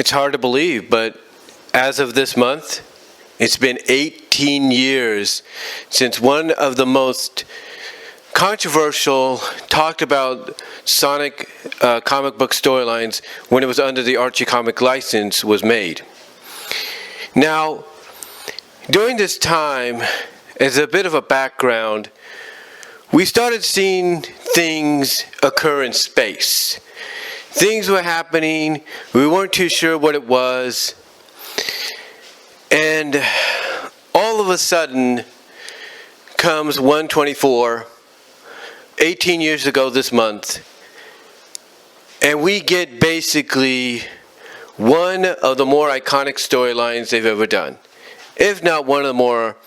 It's hard to believe, but as of this month, it's been 18 years since one of the most controversial, talked about Sonic comic book storylines when it was under the Archie comic license was made. Now, during this time, as a bit of a background, we started seeing things occur in space. Things were happening, we weren't too sure what it was, and all of a sudden comes 1/24, 18 years ago this month, and we get basically one of the more iconic storylines they've ever done, if not one of the more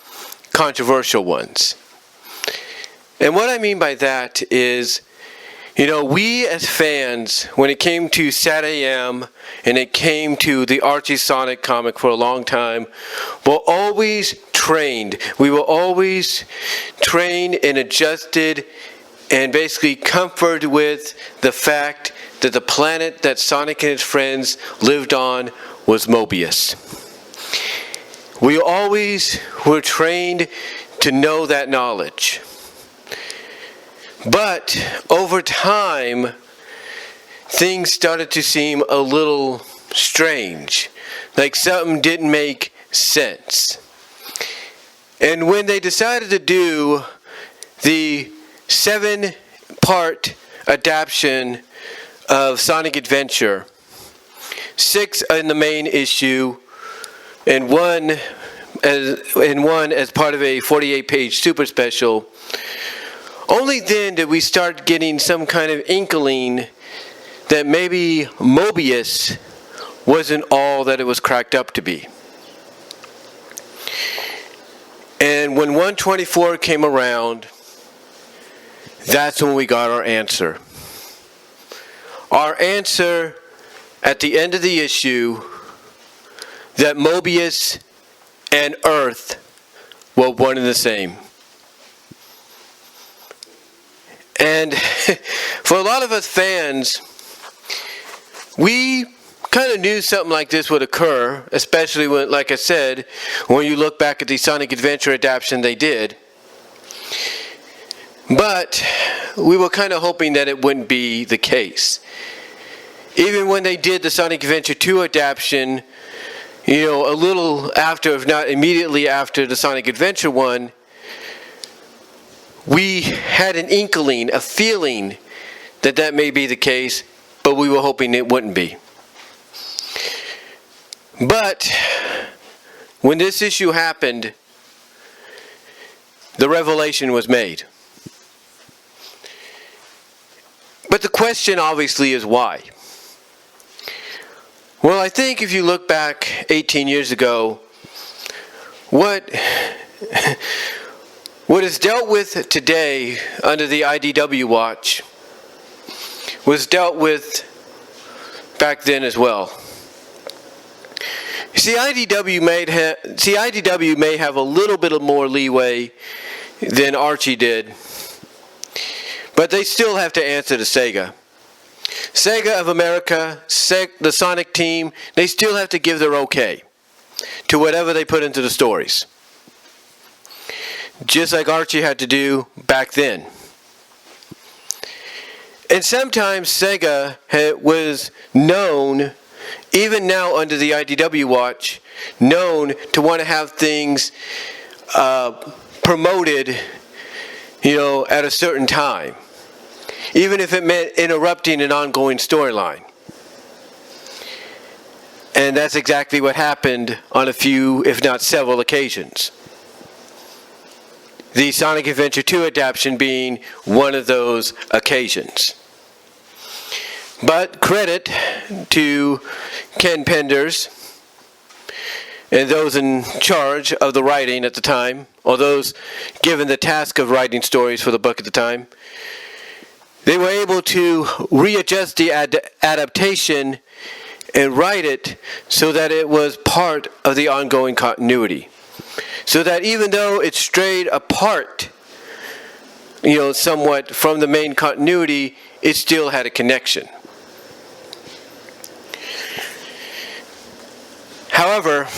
controversial ones. And what I mean by that is, we as fans, when it came to Sat AM and it came to the Archie Sonic comic for a long time, were always trained. We were always trained and adjusted and basically comforted with the fact that the planet that Sonic and his friends lived on was Mobius. We always were trained to know that knowledge. But over time, things started to seem a little strange, like something didn't make sense. And when they decided to do the 7-part adaptation of Sonic Adventure, 6 in the main issue, and one as part of a 48-page super special, only then did we start getting some kind of inkling that maybe Mobius wasn't all that it was cracked up to be. And when 1/24 came around, that's when we got our answer. Our answer at the end of the issue that Mobius and Earth were one and the same. And for a lot of us fans, we kind of knew something like this would occur, especially when, like I said, when you look back at the Sonic Adventure adaptation they did. But we were kind of hoping that it wouldn't be the case. Even when they did the Sonic Adventure 2 adaptation, a little after, if not immediately after the Sonic Adventure one, we had an inkling, a feeling that may be the case, but we were hoping it wouldn't be. But when this issue happened, the revelation was made. But the question obviously is why? Well, I think if you look back 18 years ago, what is dealt with today under the IDW watch was dealt with back then as well. See, IDW may have a little bit of more leeway than Archie did, but they still have to answer to Sega. Sega of America, the Sonic team, they still have to give their okay to whatever they put into the stories. Just like Archie had to do back then. And sometimes Sega was known, even now under the IDW watch, known to want to have things promoted, at a certain time. Even if it meant interrupting an ongoing storyline. And that's exactly what happened on a few, if not several occasions. The Sonic Adventure 2 adaptation being one of those occasions. But credit to Ken Penders and those in charge of the writing at the time, or those given the task of writing stories for the book at the time. They were able to readjust the adaptation and write it so that it was part of the ongoing continuity. So that even though it strayed apart, somewhat from the main continuity, it still had a connection. However,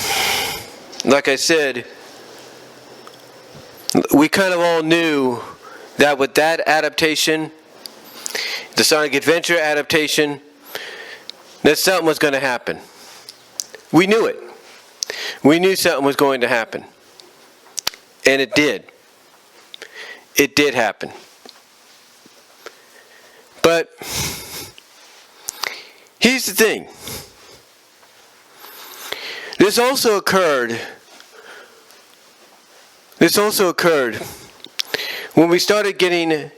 like I said, we kind of all knew that with that adaptation, the Sonic Adventure adaptation, that something was going to happen. We knew it. We knew something was going to happen. And it did. It did happen. But here's the thing. This also occurred when we started getting,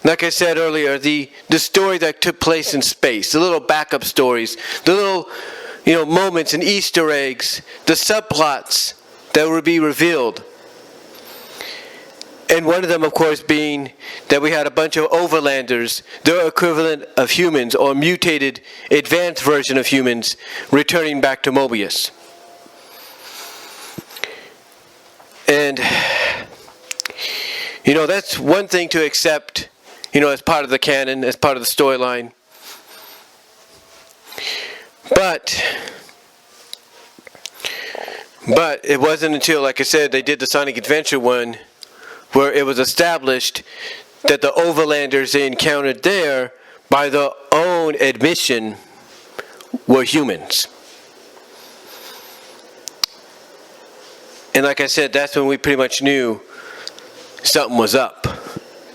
like I said earlier, the story that took place in space, the little backup stories, the little, moments and Easter eggs, the subplots that would be revealed. And one of them, of course, being that we had a bunch of overlanders, their equivalent of humans, or mutated, advanced version of humans, returning back to Mobius. And, that's one thing to accept, as part of the canon, as part of the storyline. But it wasn't until, like I said, they did the Sonic Adventure one, where it was established that the overlanders they encountered there, by their own admission, were humans. And like I said, that's when we pretty much knew something was up.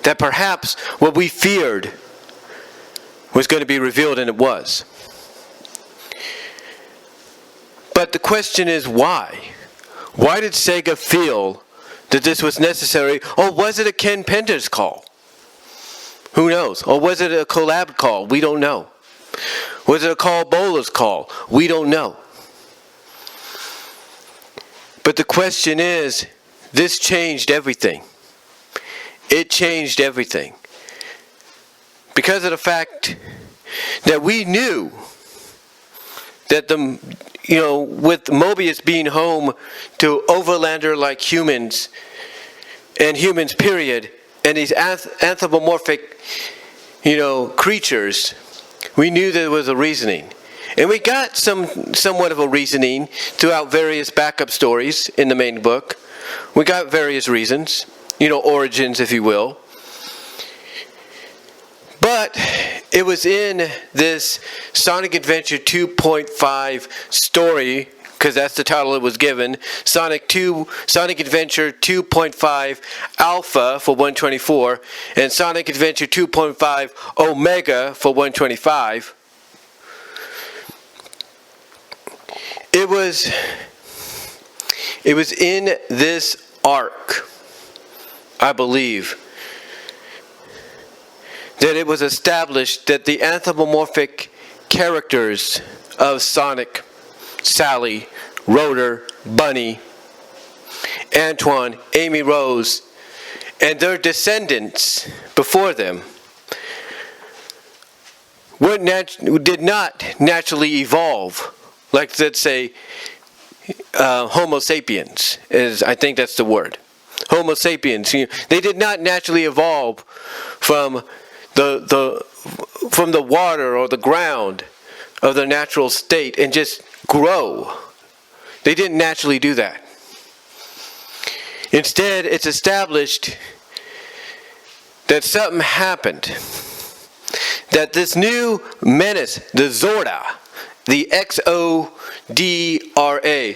That perhaps what we feared was going to be revealed, and it was. But the question is why? Why did Sega feel that this was necessary? Or was it a Ken Penders call? Who knows? Or was it a collab call? We don't know. Was it a Carl Bowler's call? We don't know. But the question is, this changed everything. It changed everything. Because of the fact that we knew that with Mobius being home to overlander like humans, and humans period, and these anthropomorphic, creatures, we knew there was a reasoning. And we got somewhat of a reasoning throughout various backup stories in the main book. We got various reasons, origins, if you will. But it was in this Sonic Adventure 2.5 story, because that's the title it was given, Sonic Adventure 2.5 Alpha for 124, and Sonic Adventure 2.5 Omega for 125. It was in this arc, I believe, that it was established that the anthropomorphic characters of Sonic, Sally, Rotor, Bunny, Antoine, Amy Rose, and their descendants before them did not naturally evolve, like let's say Homo sapiens, I think that's the word. Homo sapiens, they did not naturally evolve from the water or the ground of their natural state and just grow. They didn't naturally do that. Instead, it's established that something happened. That this new menace, the Zorda, the Xodra,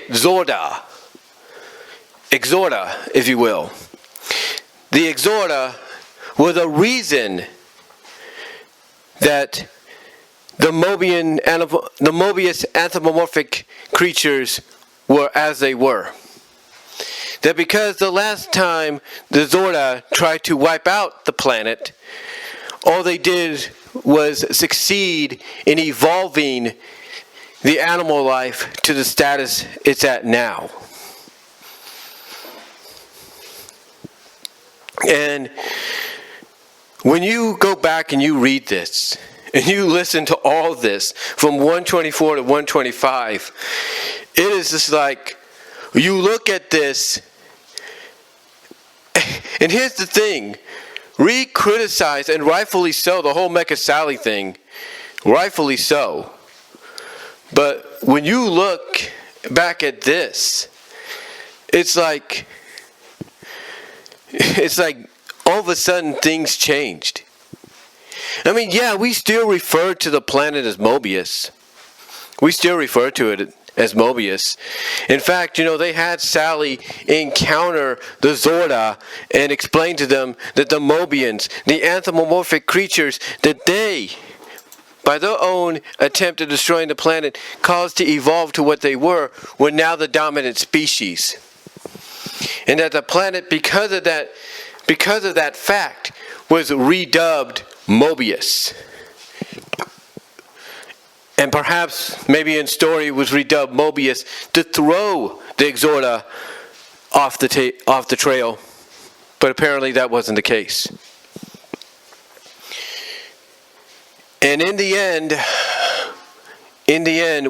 Zorda, Exorda, if you will. The Exorda were the reason that the Mobius anthropomorphic creatures were as they were. That because the last time the Zorda tried to wipe out the planet, all they did was succeed in evolving the animal life to the status it's at now. And when you go back and you read this, and you listen to all this from 124 to 125, it is just like, you look at this, and here's the thing, we criticize, and rightfully so, the whole Mecha Sally thing, rightfully so. But when you look back at this, it's like all of a sudden things changed. I mean, yeah, we still refer to the planet as Mobius. We still refer to it as Mobius. In fact, they had Sally encounter the Zorda and explain to them that the Mobians, the anthropomorphic creatures that they, by their own attempt at destroying the planet, caused to evolve to what they were now the dominant species. And that the planet, because of that fact, was redubbed Mobius. And perhaps, maybe in story, was redubbed Mobius to throw the Exorta off the trail. But apparently that wasn't the case. And in the end,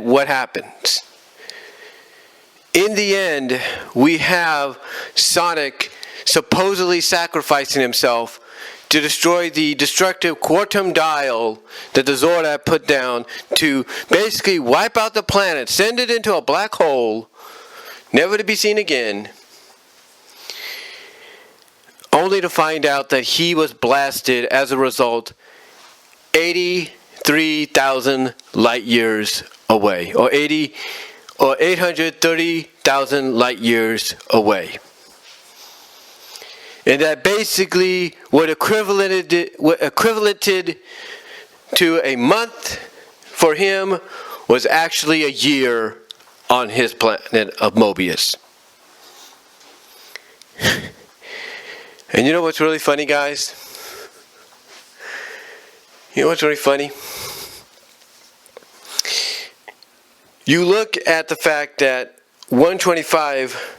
what happens? In the end, we have Sonic supposedly sacrificing himself to destroy the destructive quantum dial that the Zorda put down to basically wipe out the planet, send it into a black hole, never to be seen again, only to find out that he was blasted as a result 83,000 light years away, or 830,000 light years away. And that basically what equivalented to a month for him was actually a year on his planet of Mobius. And you know what's really funny, guys? You know what's really funny? You look at the fact that 125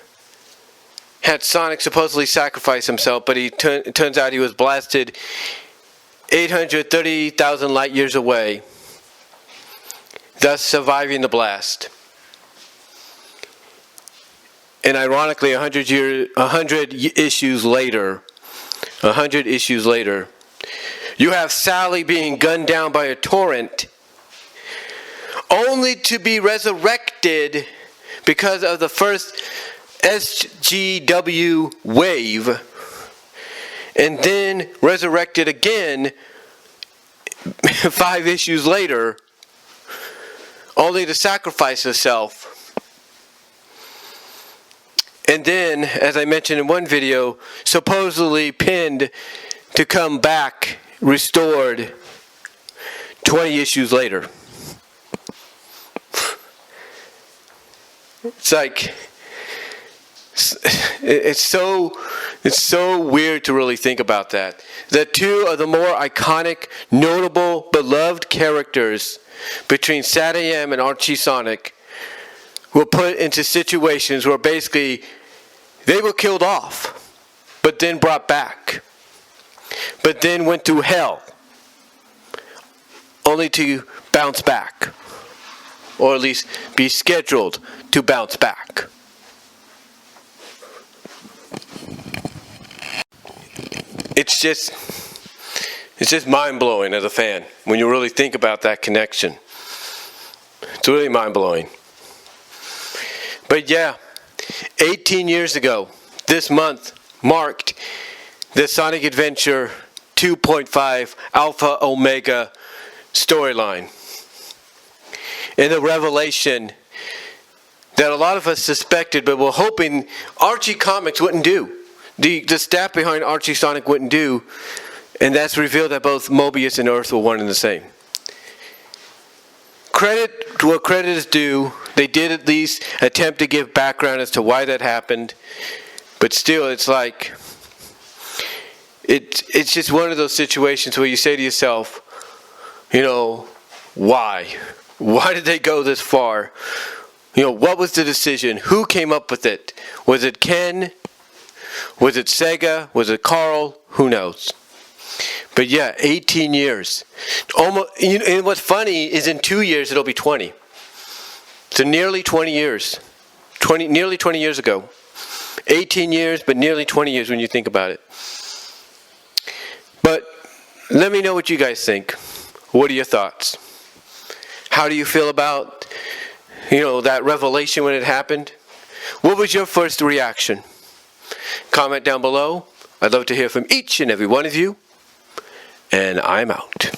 had Sonic supposedly sacrifice himself, but it turns out he was blasted 830,000 light years away, thus surviving the blast. And ironically, 100 issues later, you have Sally being gunned down by a torrent, only to be resurrected because of the first SGW wave, and then resurrected again 5 issues later, only to sacrifice herself. And then, as I mentioned in one video, supposedly pinned to come back, restored 20 issues later. It's like, it's so weird to really think about that. That two of the more iconic, notable, beloved characters between Sad AM and Archie Sonic were put into situations where basically they were killed off, but then brought back, but then went through hell, only to bounce back, or at least be scheduled to bounce back. It's just mind-blowing as a fan when you really think about that connection. It's really mind-blowing. But yeah, 18 years ago, this month marked the Sonic Adventure 2.5 Alpha Omega storyline. And the revelation that a lot of us suspected but were hoping Archie Comics wouldn't do. The staff behind Archie Sonic wouldn't do, and that's revealed that both Mobius and Earth were one and the same. Credit to what credit is due. They did at least attempt to give background as to why that happened, but still, it's like it's just one of those situations where you say to yourself, why? Why did they go this far? What was the decision? Who came up with it? Was it Ken? Was it Sega? Was it Carl? Who knows? But yeah, 18 years. Almost. And what's funny is in 2 years it'll be 20. So nearly 20 years. Nearly 20 years ago. 18 years, but nearly 20 years when you think about it. But let me know what you guys think. What are your thoughts? How do you feel about that revelation when it happened? What was your first reaction? Comment down below. I'd love to hear from each and every one of you. And I'm out.